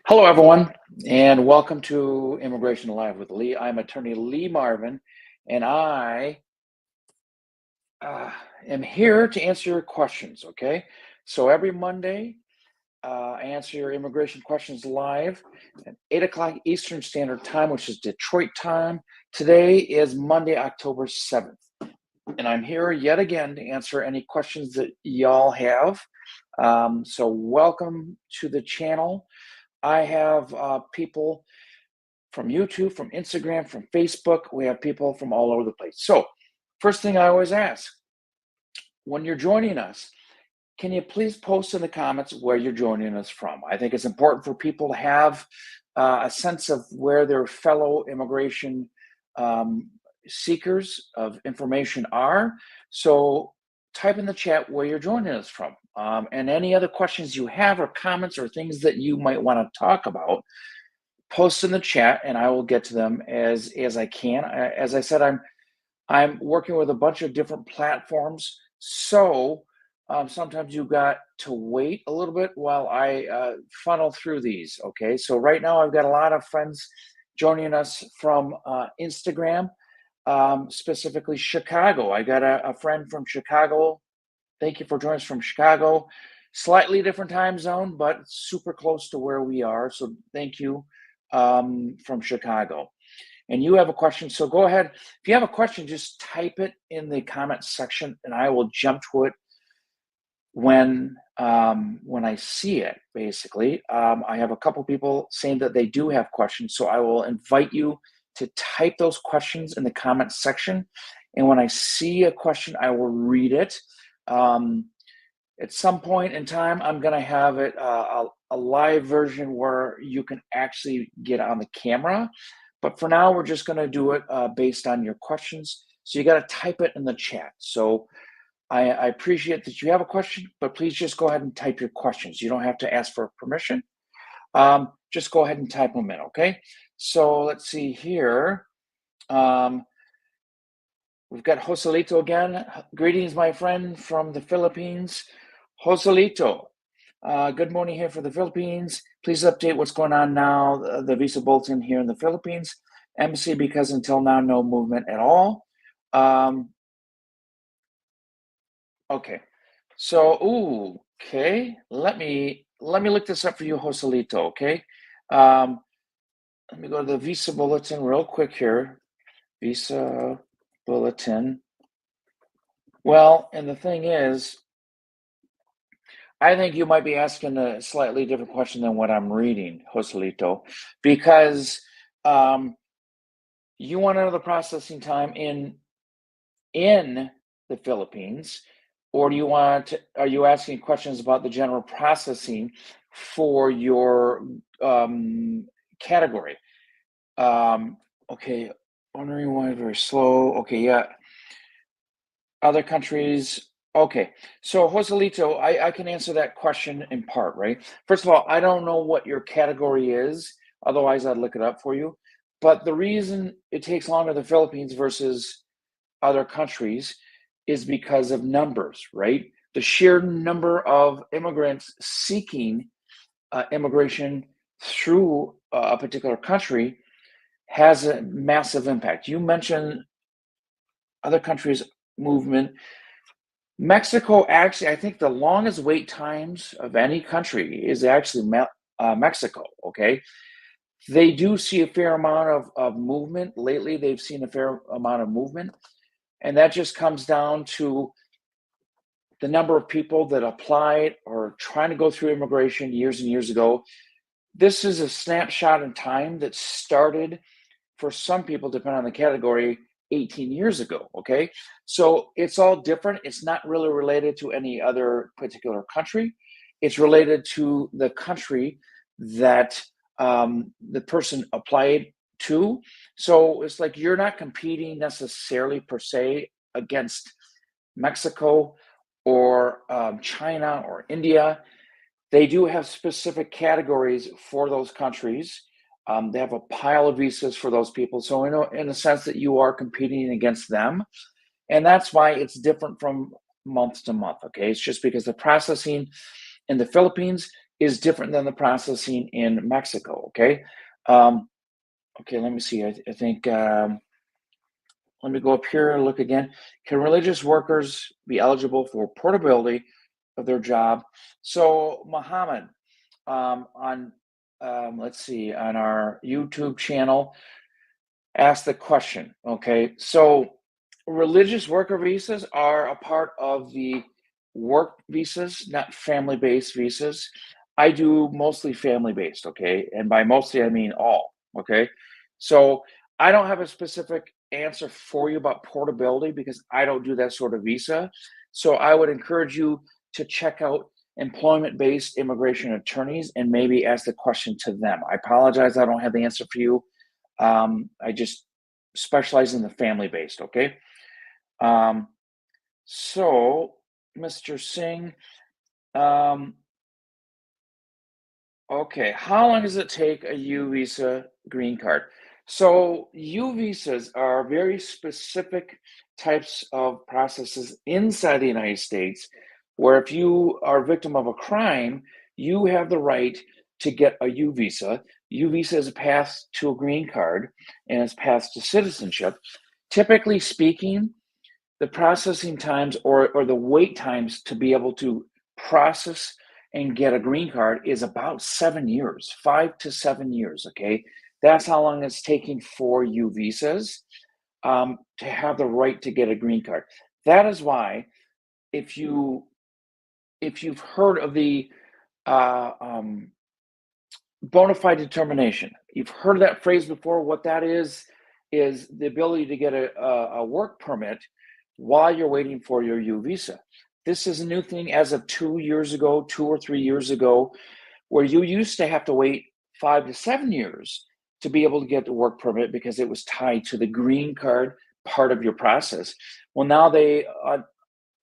Hello, everyone, and welcome to Immigration Live with Lee. I'm attorney Lee Marvin, and I am here to answer your questions, okay? So every Monday, I answer your immigration questions live at 8 o'clock Eastern Standard Time, which is Detroit time. Today is Monday, October 7th, and I'm here yet again to answer any questions that y'all have. So welcome to the channel. I have people from YouTube, from Instagram, from Facebook. We have people from all over the place. So first thing I always ask, when you're joining us, can you please post in the comments where you're joining us from? I think it's important for people to have a sense of where their fellow immigration seekers of information are. So type in the chat where you're joining us from. And any other questions you have or comments or things that you might want to talk about, post in the chat and I will get to them as I can. As I said, I'm working with a bunch of different platforms, so sometimes you got to wait a little bit while I funnel through these. Okay, so right now I've got a lot of friends joining us from Instagram, specifically Chicago. I got a friend from Chicago. Thank you for joining us from Chicago. Slightly different time zone, but super close to where we are. So thank you from Chicago. And you have a question, so go ahead. If you have a question, just type it in the comments section and I will jump to it when I see it, basically. I have a couple people saying that they do have questions, so I will invite you to type those questions in the comments section. And when I see a question, I will read it. At some point in time, I'm going to have it a live version where you can actually get on the camera. But for now, we're just going to do it based on your questions. So you got to type it in the chat. So I appreciate that you have a question, but please just go ahead and type your questions. You don't have to ask for permission. Just go ahead and type them in, okay? So let's see here. We've got Joselito again. Greetings, my friend from the Philippines. Joselito, good morning here for the Philippines. Please update what's going on now, the visa bulletin here in the Philippines. Embassy, because until now, no movement at all. Okay, so, okay, let me look this up for you, Joselito, okay? Let me go to the visa bulletin real quick here. Visa bulletin. Well, and the thing is, I think you might be asking a slightly different question than what I'm reading, Joselito, because you want to know the processing time in the Philippines, or do you are you asking questions about the general processing for your category? Okay, wondering why very slow. Okay, yeah. Other countries. Okay, so Joselito, I can answer that question in part, right? First of all, I don't know what your category is. Otherwise, I'd look it up for you. But the reason it takes longer in the Philippines versus other countries is because of numbers, right? The sheer number of immigrants seeking immigration through a particular country has a massive impact. You mentioned other countries' movement. Mexico, actually, I think the longest wait times of any country is actually Mexico, okay? They do see a fair amount of movement. Lately, they've seen a fair amount of movement. And that just comes down to the number of people that applied or trying to go through immigration years and years ago. This is a snapshot in time that started, for some people, depending on the category, 18 years ago, okay? So it's all different. It's not really related to any other particular country. It's related to the country that the person applied to. So it's like you're not competing necessarily per se against Mexico or China or India. They do have specific categories for those countries. They have a pile of visas for those people. So in a sense that you are competing against them. And that's why it's different from month to month, okay? It's just because the processing in the Philippines is different than the processing in Mexico. Okay. Um, okay, let me see. I think let me go up here and look again. Can religious workers be eligible for portability of their job? So, Muhammad, on let's see, on our YouTube channel, ask the question. Okay, so religious worker visas are a part of the work visas, not family-based visas. I do mostly family-based, okay? And by mostly, I mean all, okay? So I don't have a specific answer for you about portability because I don't do that sort of visa. So I would encourage you to check out employment-based immigration attorneys and maybe ask the question to them. I apologize, I don't have the answer for you. I just specialize in the family based, okay? Um, so, Mr. Singh, um, okay, how long does it take a U visa green card? So, U visas are very specific types of processes inside the United States where if you are a victim of a crime, you have the right to get a U visa. U visa is a path to a green card and it's path to citizenship. Typically speaking, the processing times or the wait times to be able to process and get a green card is about 7 years, 5 to 7 years. Okay, that's how long it's taking for you visas to have the right to get a green card. That is why if you if you've heard of the uh, um, bona fide determination. You've heard that phrase before. What that is the ability to get a work permit while you're waiting for your U visa. This is a new thing as of 2 years ago, 2 or 3 years ago, where you used to have to wait 5 to 7 years to be able to get the work permit because it was tied to the green card part of your process. Well, now they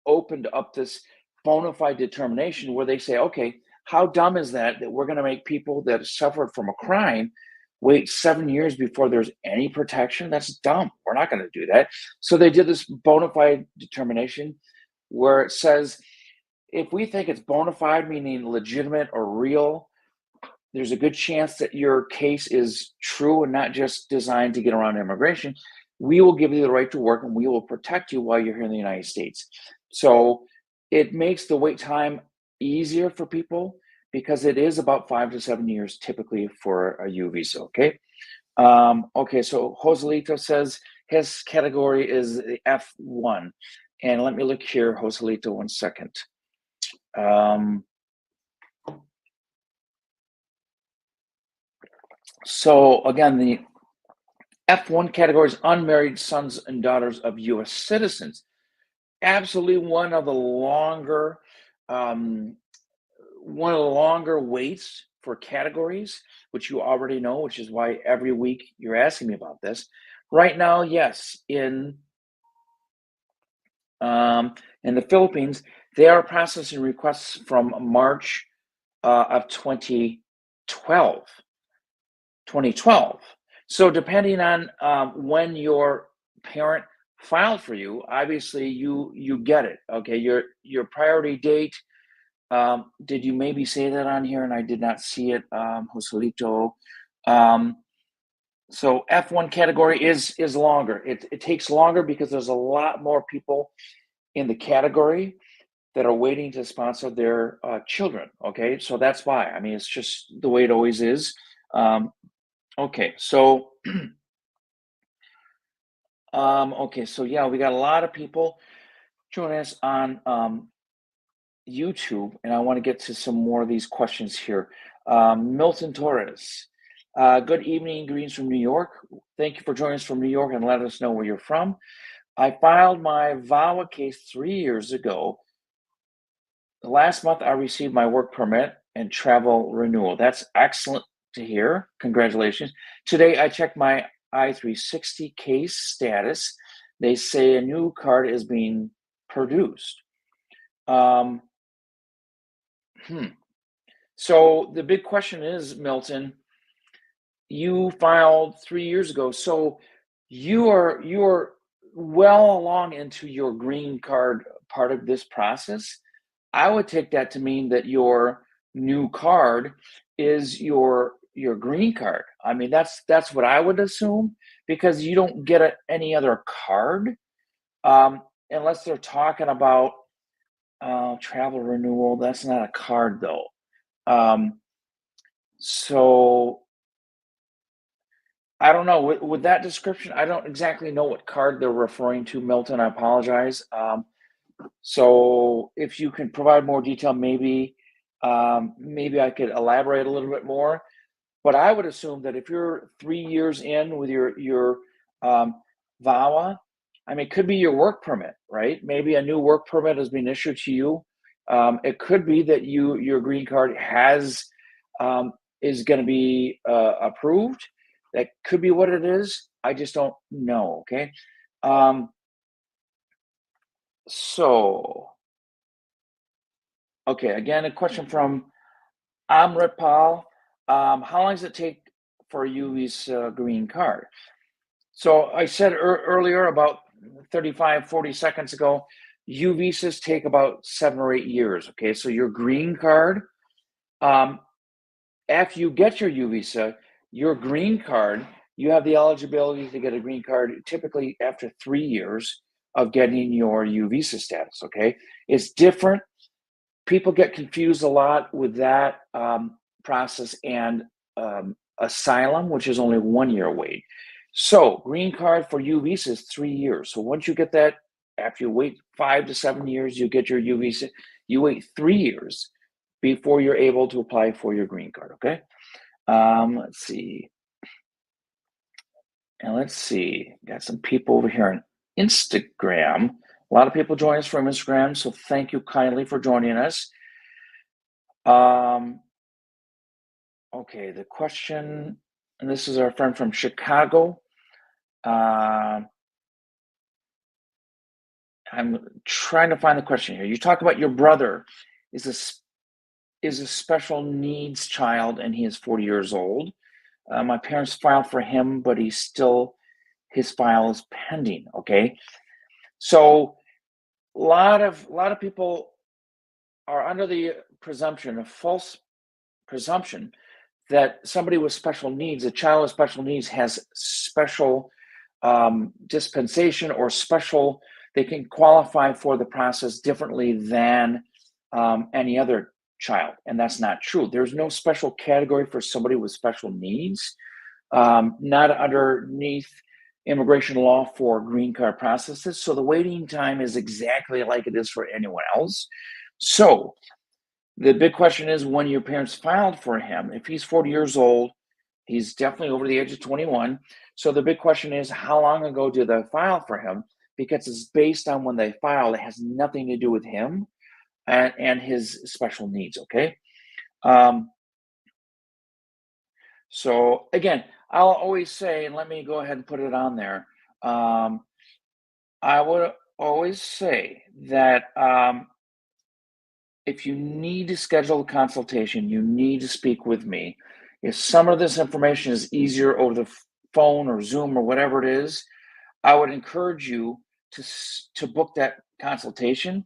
opened up this bona fide determination where they say, okay, how dumb is that we're going to make people that suffered from a crime wait 7 years before there's any protection? That's dumb. We're not going to do that. So they did this bona fide determination where it says if we think it's bona fide, meaning legitimate or real, there's a good chance that your case is true and not just designed to get around immigration. We will give you the right to work and we will protect you while you're here in the United States. So it makes the wait time easier for people because it is about 5 to 7 years typically for a U visa. Okay. Okay. So Joselito says his category is the F1. And let me look here, Joselito, 1 second. So again, the F1 category is unmarried sons and daughters of U.S. citizens. Absolutely um, one of the longer waits for categories, which you already know, which is why every week you're asking me about this. Right now, yes, in the Philippines, they are processing requests from March of 2012. 2012. So depending on when your parent filed for you, obviously you get it. Okay, your priority date. Did you maybe say that on here and I did not see it, Joselito? Um, so F1 category is longer. It takes longer because there's a lot more people in the category that are waiting to sponsor their children. Okay, so that's why. I mean, it's just the way it always is. Um, Okay, so okay, so yeah, we got a lot of people joining us on YouTube, and I want to get to some more of these questions here. Milton Torres, good evening, greetings from New York. Thank you for joining us from New York and let us know where you're from. I filed my VAWA case 3 years ago. Last month, I received my work permit and travel renewal. That's excellent to hear. Congratulations. Today, I checked my I-360 case status. They say a new card is being produced. Um, So the big question is, Milton, you filed 3 years ago, so you are well along into your green card part of this process. I would take that to mean that your new card is your green card. I mean, that's what I would assume because you don't get any other card um, unless they're talking about travel renewal. That's not a card though. Um, so I don't know. With that description, I don't exactly know what card they're referring to, Milton. I apologize. So if you can provide more detail, maybe I could elaborate a little bit more. But I would assume that if you're 3 years in with your um, VAWA, I mean, it could be your work permit, right? Maybe a new work permit has been issued to you. It could be that your green card um, is going to be approved. That could be what it is. I just don't know. Okay. Um, so okay, again, a question from Amritpal. How long does it take for a UV's green card? So I said earlier, about 35, 40 seconds ago, U visas take about 7 or 8 years. Okay, so your green card, um, after you get your U visa, your green card, you have the eligibility to get a green card typically after 3 years of getting your U visa status. Okay, it's different. People get confused a lot with that process and asylum, which is only 1 year wait. So green card for U visa is 3 years. So once you get that, after you wait 5 to 7 years, you get your U visa. You wait 3 years before you're able to apply for your green card. Okay. Let's see. And let's see. Got some people over here on Instagram. A lot of people join us from Instagram. So thank you kindly for joining us. Um, okay, the question, and this is our friend from Chicago. Uh, I'm trying to find the question here. You talk about your brother is a special needs child, and he is 40 years old. My parents filed for him, but his file is pending. Okay, so a lot of people are under the presumption, a false presumption, that somebody with special needs, a child with special needs, has special dispensation or special, they can qualify for the process differently than any other child. And that's not true. There's no special category for somebody with special needs, not underneath immigration law for green card processes. So the waiting time is exactly like it is for anyone else. So the big question is when your parents filed for him. If he's 40 years old, he's definitely over the age of 21. So the big question is how long ago did they file for him? Because it's based on when they filed. It has nothing to do with him and his special needs. Okay. Um, so again, I'll always say, and let me go ahead and put it on there. I would always say that if you need to schedule a consultation, you need to speak with me. If some of this information is easier over the phone or Zoom or whatever it is, I would encourage you to book that consultation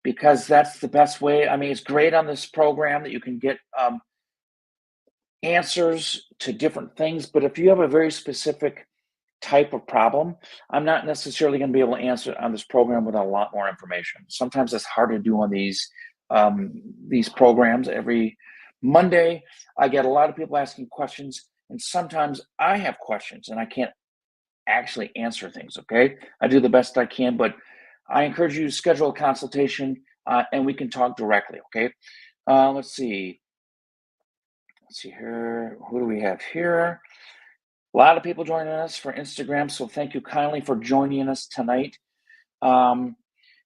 because that's the best way. I mean, it's great on this program that you can get answers to different things, but if you have a very specific type of problem, I'm not necessarily going to be able to answer it on this program with a lot more information. Sometimes it's hard to do on these programs. Every Monday, I get a lot of people asking questions, and sometimes I have questions and I can't actually answer things. Okay, I do the best I can, but I encourage you to schedule a consultation and we can talk directly. Okay, let's see. Let's see here. Who do we have here? A lot of people joining us for Instagram, so thank you kindly for joining us tonight.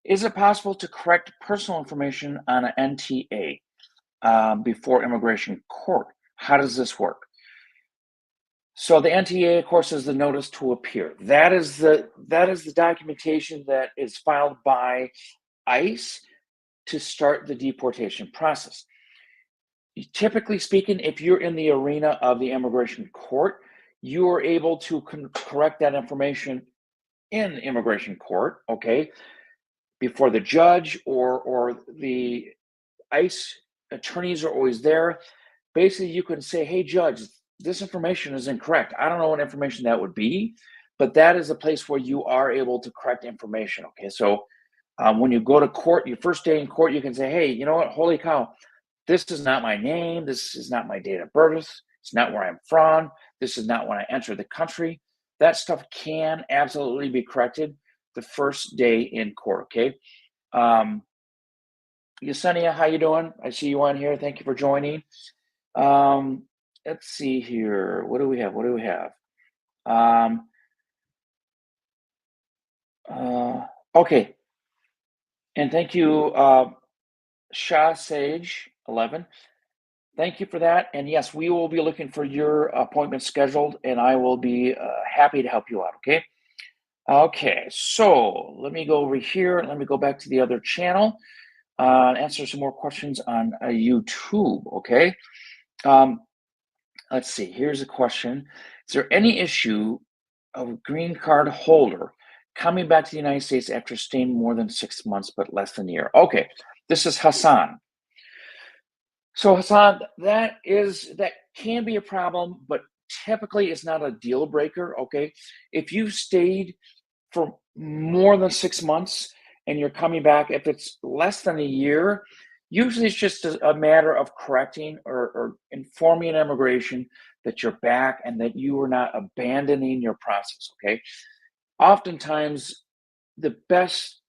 Is it possible to correct personal information on an NTA before immigration court? How does this work? So the NTA, of course, is the notice to appear. That is the documentation that is filed by ICE to start the deportation process. Typically speaking, if you're in the arena of the immigration court, you are able to correct that information in immigration court, okay, before the judge or the ICE attorneys are always there. Basically, you can say, hey, judge, this information is incorrect. I don't know what information that would be, but that is a place where you are able to correct information. Okay, so when you go to court, your first day in court, you can say, hey, you know what? Holy cow, this is not my name. This is not my date of birth. It's not where I'm from. This is not when I entered the country. That stuff can absolutely be corrected the first day in court. Okay. Um, Yesenia, how you doing? I see you on here. Thank you for joining. Um, let's see here. What do we have? What do we have? Okay. And thank you, Shah Sage 11. Thank you for that. And yes, we will be looking for your appointment scheduled, and I will be happy to help you out. Okay. Okay. So let me go over here. Let me go back to the other channel. Answer some more questions on YouTube. Okay. Let's see. Here's a question. Is there any issue of a green card holder coming back to the United States after staying more than 6 months but less than a year? Okay. This is Hassan. So Hassan, that can be a problem, but typically it's not a deal breaker. Okay. If you've stayed for more than 6 months and you're coming back, if it's less than a year, usually it's just a matter of correcting or informing immigration that you're back and that you are not abandoning your process. Okay. Oftentimes, the best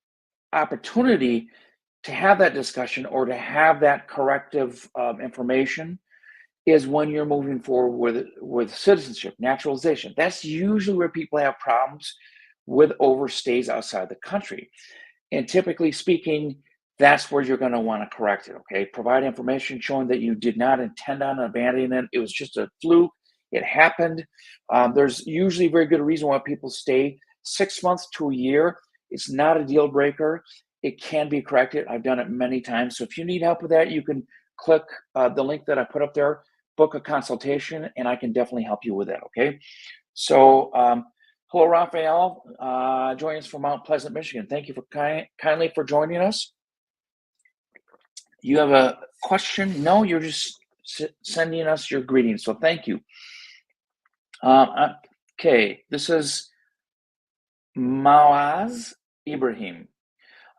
opportunity to have that discussion or to have that corrective information is when you're moving forward with citizenship, naturalization. That's usually where people have problems with overstays outside the country. And typically speaking, that's where you're going to want to correct it. Okay. Provide information showing that you did not intend on abandoning it. It was just a fluke. It happened. There's usually a very good reason why people stay 6 months to a year. It's not a deal breaker. It can be corrected. I've done it many times. So if you need help with that, you can click the link that I put up there, book a consultation, and I can definitely help you with that. Okay. So, hello, Raphael, joining us from Mount Pleasant, Michigan. Thank you for kindly for joining us. You have a question? No, you're just sending us your greetings. So thank you. Okay, this is Mawaz Ibrahim.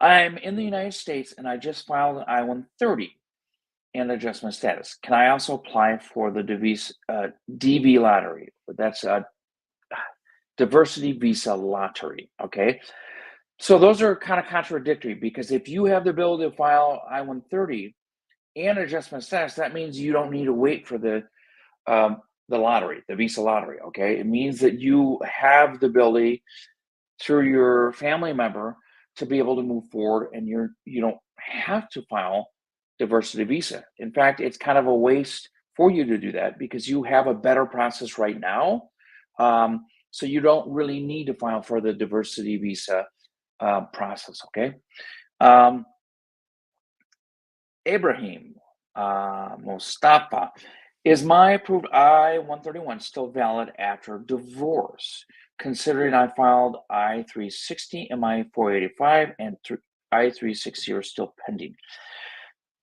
I'm in the United States and I just filed an I-130 and adjustment status. Can I also apply for the DV lottery? That's a diversity visa lottery. Okay. So those are kind of contradictory because if you have the ability to file I-130 and adjustment status, that means you don't need to wait for the lottery, the visa lottery. Okay. It means that you have the ability through your family member to be able to move forward and you don't have to file diversity visa. In fact, it's kind of a waste for you to do that because you have a better process right now. So you don't really need to file for the diversity visa process. Okay. Ibrahim Mustafa, is my approved I-131 still valid after divorce? Considering I filed I-360 and my 485 and I-360 are still pending.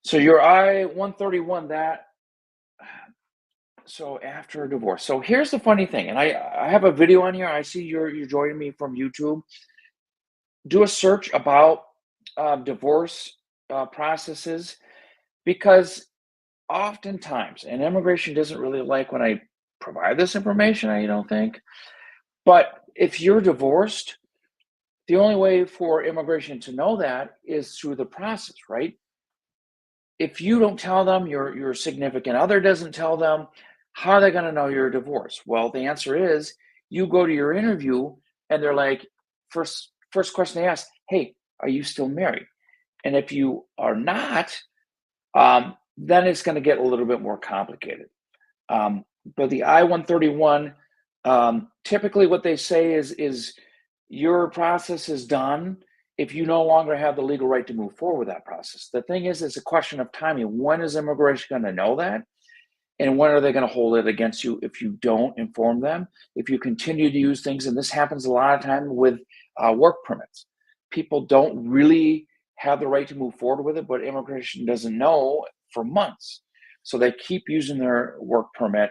So your I-131, so after a divorce. So here's the funny thing, and I have a video on here. I see you're joining me from YouTube. Do a search about divorce processes because oftentimes, and immigration doesn't really like when I provide this information, I don't think. But if you're divorced, the only way for immigration to know that is through the process, right? If you don't tell them, your significant other doesn't tell them, how are they going to know you're divorced? Well, the answer is you go to your interview and they're like, first question they ask, hey, are you still married? And if you are not, then it's going to get a little bit more complicated. But the I-131, typically what they say is your process is done if you no longer have the legal right to move forward with that process. The thing is, it's a question of timing. When is immigration going to know that? And when are they going to hold it against you if you don't inform them? If you continue to use things, and this happens a lot of time with work permits. People don't really have the right to move forward with it, but immigration doesn't know for months. So they keep using their work permit,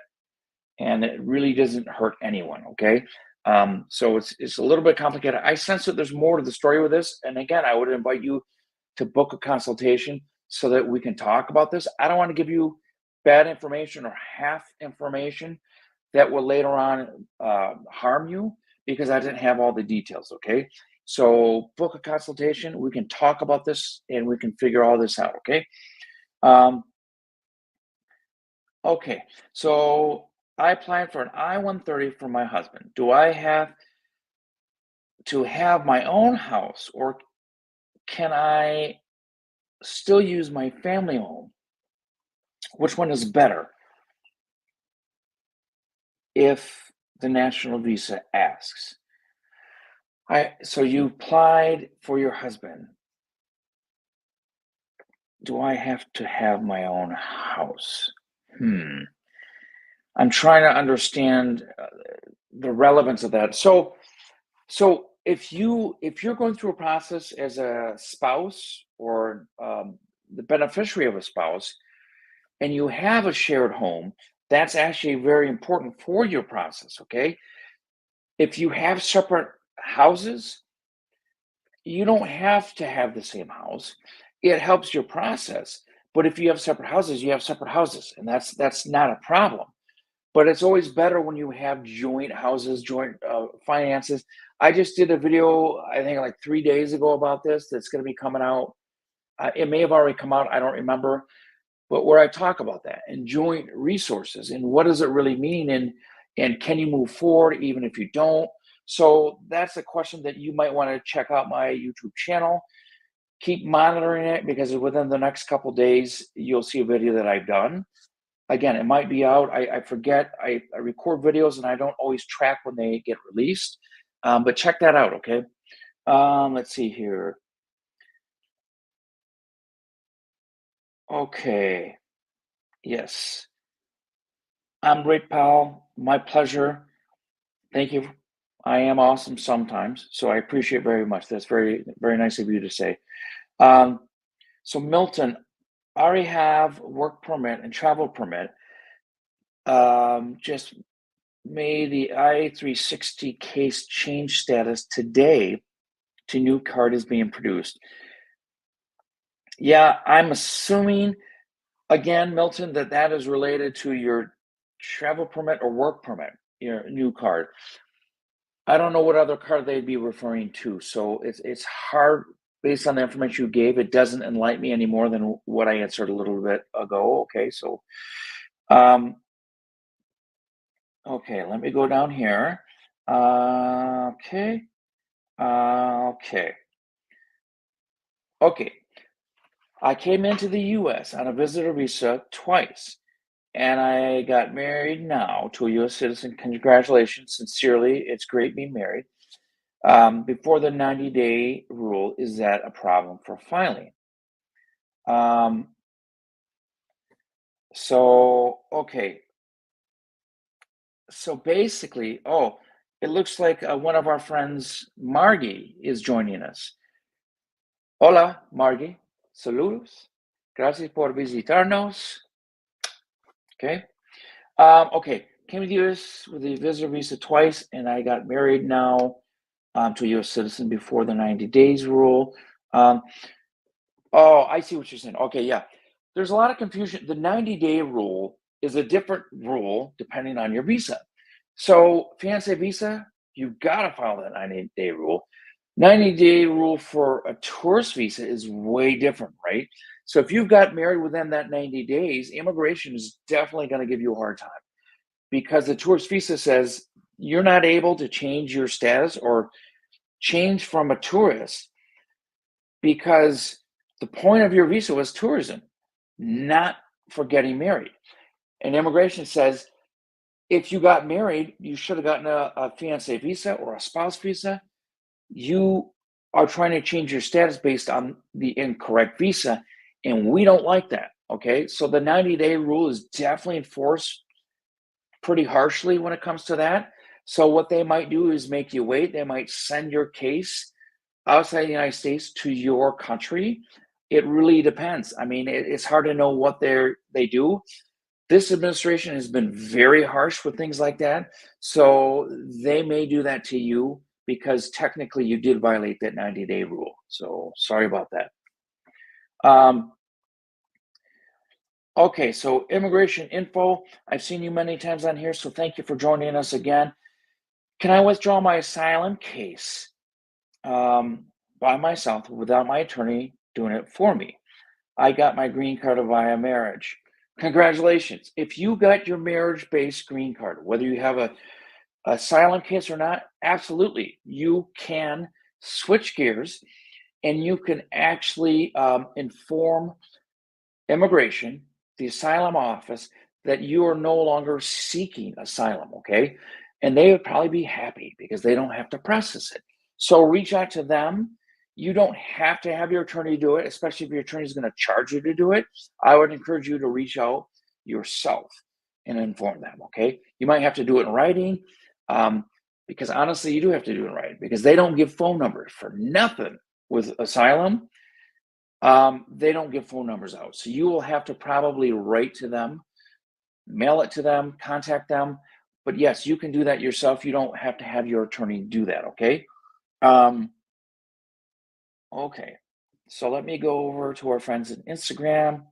and it really doesn't hurt anyone. Okay. So it's a little bit complicated. I sense that there's more to the story with this. And again, I would invite you to book a consultation so that we can talk about this. I don't want to give you bad information or half information that will later on harm you because I didn't have all the details. Okay. So book a consultation. We can talk about this and we can figure all this out. Okay. Um, okay. So I applied for an I-130 for my husband. Do I have to have my own house or can I still use my family home? Which one is better if the national visa asks? So you applied for your husband. Do I have to have my own house? I'm trying to understand the relevance of that. So if you're going through a process as a spouse or the beneficiary of a spouse, and you have a shared home, that's actually very important for your process. Okay, if you have separate houses, you don't have to have the same house. It helps your process. But if you have separate houses, you have separate houses, and that's not a problem. But it's always better when you have joint houses, joint finances. I just did a video, I think like 3 days ago about this. That's going to be coming out. It may have already come out. I don't remember. But where I talk about that and joint resources and what does it really mean and can you move forward even if you don't? So that's a question that you might want to check out my YouTube channel. Keep monitoring it because within the next couple days you'll see a video that I've done. Again, it might be out. I forget. I record videos and I don't always track when they get released. But check that out, okay? Let's see here. Okay. Yes. I'm great, pal. My pleasure. Thank you. I am awesome sometimes, so I appreciate very much. That's very, very nice of you to say. Um, so Milton, I already have work permit and travel permit. Just made the I-360 case change status today to new card is being produced. Yeah, I'm assuming again, Milton, that is related to your travel permit or work permit, your new card. I don't know what other card they'd be referring to, so it's hard based on the information you gave. It doesn't enlighten me any more than what I answered a little bit ago. Okay, so um, okay, let me go down here. Okay, okay, okay. I came into the U.S. on a visitor visa twice, and I got married now to a U.S. citizen. Congratulations, sincerely. It's great being married. Before the 90-day rule, is that a problem for filing? Um, okay. So basically, oh, it looks like one of our friends, Margie, is joining us. Hola, Margie. Saludos. Gracias por visitarnos. Okay. Okay. Came to the U.S. with the visitor visa twice, and I got married now to a U.S. citizen before the 90 days rule. Oh, I see what you're saying. Okay, yeah. There's a lot of confusion. The 90-day rule is a different rule depending on your visa. So, fiance visa, you've got to follow that 90-day rule. 90-day rule for a tourist visa is way different, right? So, if you've got married within that 90 days, immigration is definitely going to give you a hard time because the tourist visa says you're not able to change your status or change from a tourist because the point of your visa was tourism, not for getting married. And immigration says if you got married, you should have gotten a fiance visa or a spouse visa. You are trying to change your status based on the incorrect visa, and we don't like that. Okay, so the 90-day rule is definitely enforced pretty harshly when it comes to that. So what they might do is make you wait. They might send your case outside the United States to your country, it really depends. I mean, it's hard to know what they do. This administration has been very harsh with things like that, so they may do that to you because technically you did violate that 90-day rule. So sorry about that. Um, okay, so immigration info. I've seen you many times on here, so thank you for joining us again. Can I withdraw my asylum case by myself without my attorney doing it for me? I got my green card via marriage. Congratulations. If you got your marriage-based green card, whether you have a asylum case or not, absolutely. You can switch gears and you can actually inform immigration, the asylum office, that you are no longer seeking asylum, okay? And they would probably be happy because they don't have to process it. So reach out to them. You don't have to have your attorney do it, especially if your attorney is going to charge you to do it. I would encourage you to reach out yourself and inform them, okay? You might have to do it in writing um, because honestly, you do have to do it in writing because they don't give phone numbers for nothing with asylum. They don't give phone numbers out. So you will have to probably write to them, mail it to them, contact them. But yes, you can do that yourself. You don't have to have your attorney do that, okay? Um, okay. So let me go over to our friends on Instagram.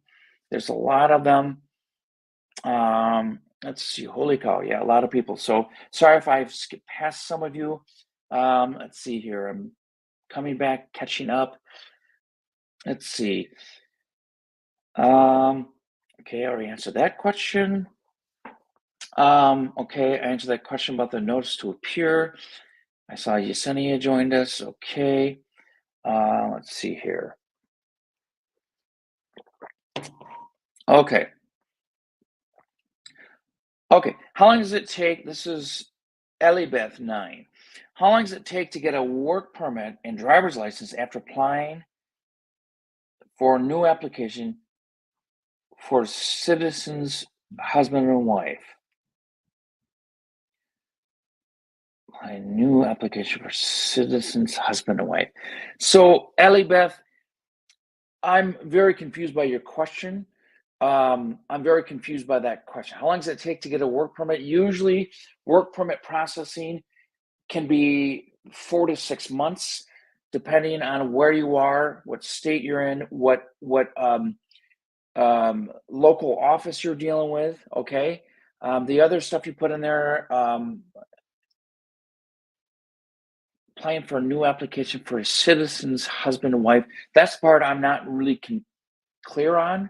There's a lot of them. Let's see. Holy cow. Yeah, a lot of people. So sorry if I've skipped past some of you. Let's see here. I'm coming back, catching up. Let's see. Okay, I already answered that question. Okay, I answered that question about the notice to appear. I saw Yesenia joined us. Okay. Let's see here. Okay. Okay. How long does it take? This is Elibeth 9. How long does it take to get a work permit and driver's license after applying for a new application for citizens, husband and wife? A new application for citizens, husband and wife. So, Elibeth, I'm very confused by your question. I'm very confused by that question. How long does it take to get a work permit? Usually, work permit processing can be 4 to 6 months, depending on where you are, what state you're in, what local office you're dealing with. Okay. The other stuff you put in there, applying for a new application for a citizen's husband and wife. That's the part I'm not really clear on.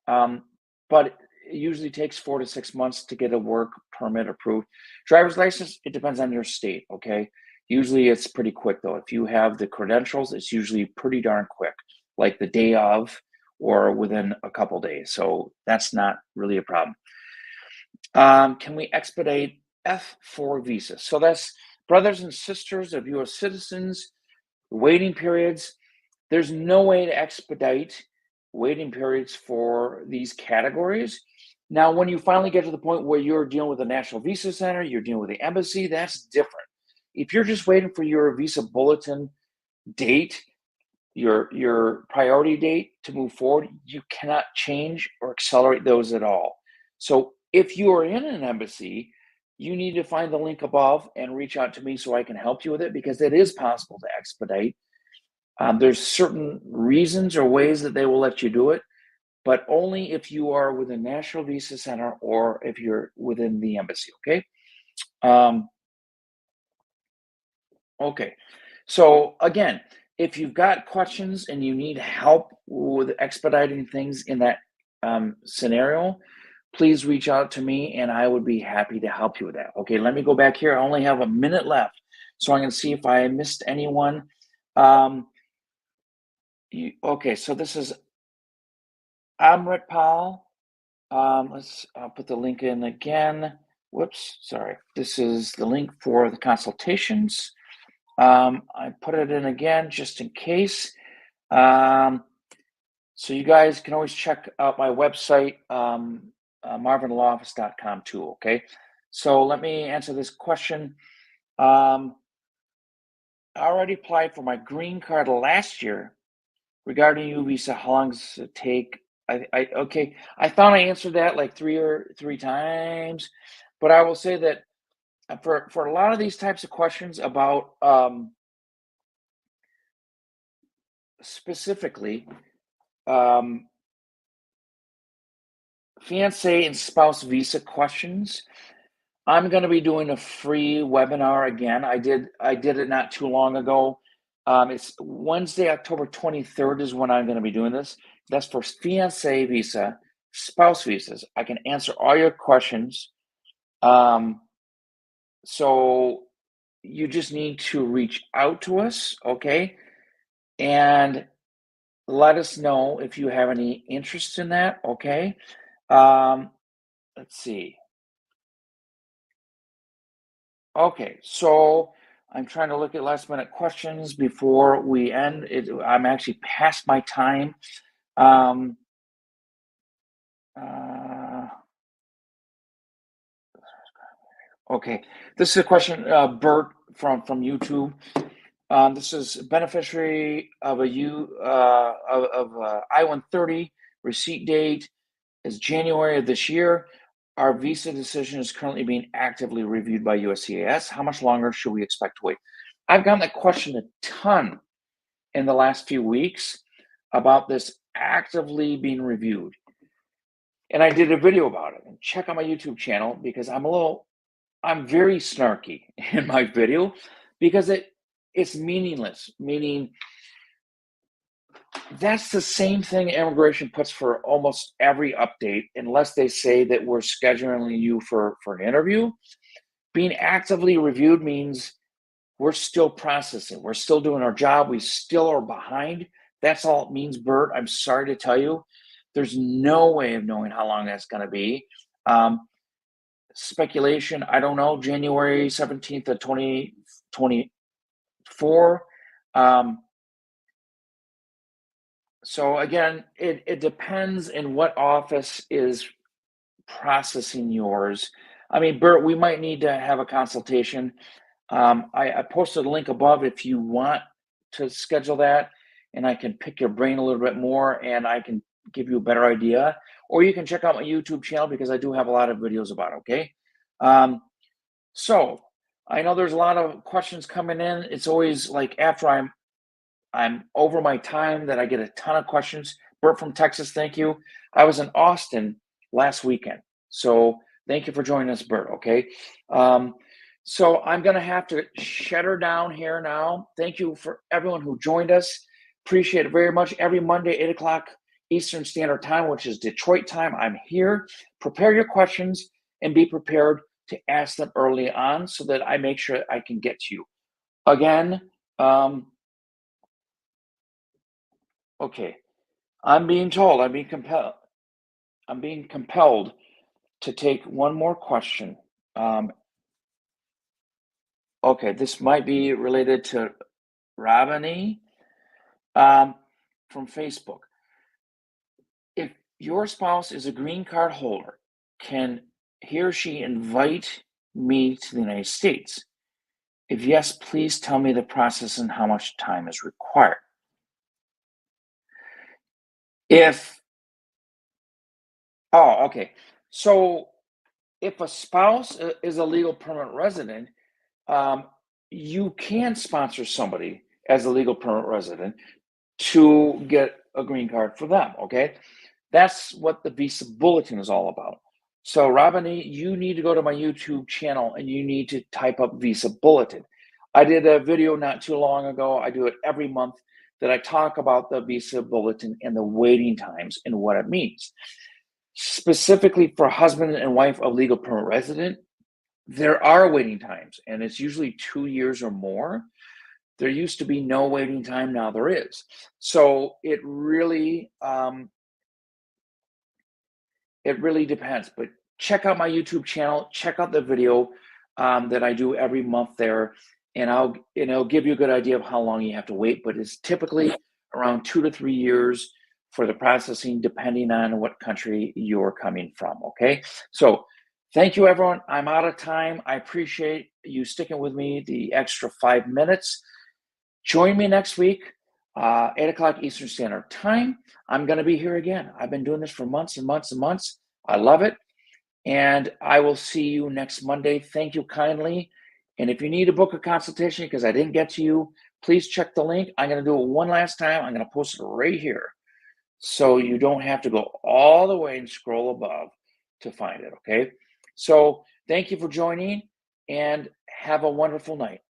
But it usually takes 4 to 6 months to get a work permit approved. Driver's license, it depends on your state, okay? Usually it's pretty quick though. If you have the credentials, it's usually pretty darn quick, like the day of or within a couple days. So that's not really a problem. Can we expedite F4 visas? So that's brothers and sisters of US citizens, waiting periods. There's no way to expedite waiting periods for these categories. Now, when you finally get to the point where you're dealing with the National Visa Center, you're dealing with the embassy, that's different. If you're just waiting for your visa bulletin date, your priority date to move forward, you cannot change or accelerate those at all. So if you are in an embassy, you need to find the link above and reach out to me so I can help you with it because it is possible to expedite. There's certain reasons or ways that they will let you do it, but only if you are within National Visa Center or if you're within the embassy, okay? Um, okay, so again, if you've got questions and you need help with expediting things in that scenario, please reach out to me and I would be happy to help you with that. Okay, let me go back here. I only have a minute left, so I'm going to see if I missed anyone. Okay, so this is Amritpal. I'll put the link in again. Whoops, sorry. This is the link for the consultations. I put it in again just in case. So you guys can always check out my website, marvinlawoffice.com too, okay? So let me answer this question. I already applied for my green card last year. Regarding U visa, how long does it take? Okay. I thought I answered that like three times, but I will say that for a lot of these types of questions about specifically um, fiance and spouse visa questions, I'm going to be doing a free webinar again. I did it not too long ago. It's Wednesday, October 23rd is when I'm going to be doing this. That's for fiance visa, spouse visas. I can answer all your questions. Um, so you just need to reach out to us, okay? And let us know if you have any interest in that, okay? Um, let's see. Okay, so I'm trying to look at last minute questions before we end. I'm actually past my time. Um, uh, okay, this is a question, Bert from YouTube. This is beneficiary of I-130 receipt date is January of this year. Our visa decision is currently being actively reviewed by USCIS. How much longer should we expect to wait? I've gotten that question a ton in the last few weeks about this actively being reviewed. And I did a video about it. And check out my YouTube channel because I'm very snarky in my video because it's meaningless, meaning that's the same thing immigration puts for almost every update, unless they say that we're scheduling you for an interview. Being actively reviewed means we're still processing. We're still doing our job. We still are behind. That's all it means, Bert. I'm sorry to tell you. There's no way of knowing how long that's going to be. Speculation, I don't know, January 17th of 2024. So again, it depends in what office is processing yours. I mean, Bert, we might need to have a consultation. I posted a link above if you want to schedule that, and I can pick your brain a little bit more and I can give you a better idea. Or you can check out my YouTube channel because I do have a lot of videos about it, okay? Um, so I know there's a lot of questions coming in. It's always like after I'm over my time that I get a ton of questions. Bert from Texas, thank you. I was in Austin last weekend. So thank you for joining us, Bert, okay? Um, so I'm going to have to shut her down here now. Thank you for everyone who joined us. Appreciate it very much. Every Monday, 8 o'clock Eastern Standard Time, which is Detroit time, I'm here. Prepare your questions and be prepared to ask them early on so that I make sure I can get to you. Again, okay. I'm being compelled to take one more question. Okay, this might be related to Robiny um, from Facebook. If your spouse is a green card holder, can he or she invite me to the United States? If yes, please tell me the process and how much time is required. If, oh, okay. So if a spouse is a legal permanent resident, um, you can sponsor somebody as a legal permanent resident to get a green card for them, okay? That's what the Visa Bulletin is all about. So, Robiny, you need to go to my YouTube channel and you need to type up Visa Bulletin. I did a video not too long ago. I do it every month that I talk about the Visa Bulletin and the waiting times and what it means. Specifically for husband and wife of legal permanent resident, there are waiting times, and it's usually 2 years or more. There used to be no waiting time, now there is. So it really depends. But check out my YouTube channel, check out the video that I do every month there, and it'll give you a good idea of how long you have to wait. But it's typically around 2 to 3 years for the processing, depending on what country you're coming from. Okay, so thank you, everyone. I'm out of time. I appreciate you sticking with me the extra 5 minutes. Join me next week, 8 o'clock Eastern Standard Time. I'm going to be here again. I've been doing this for months and months and months. I love it. And I will see you next Monday. Thank you kindly. And if you need to book a consultation because I didn't get to you, please check the link. I'm going to do it one last time. I'm going to post it right here so you don't have to go all the way and scroll above to find it, okay? So thank you for joining and have a wonderful night.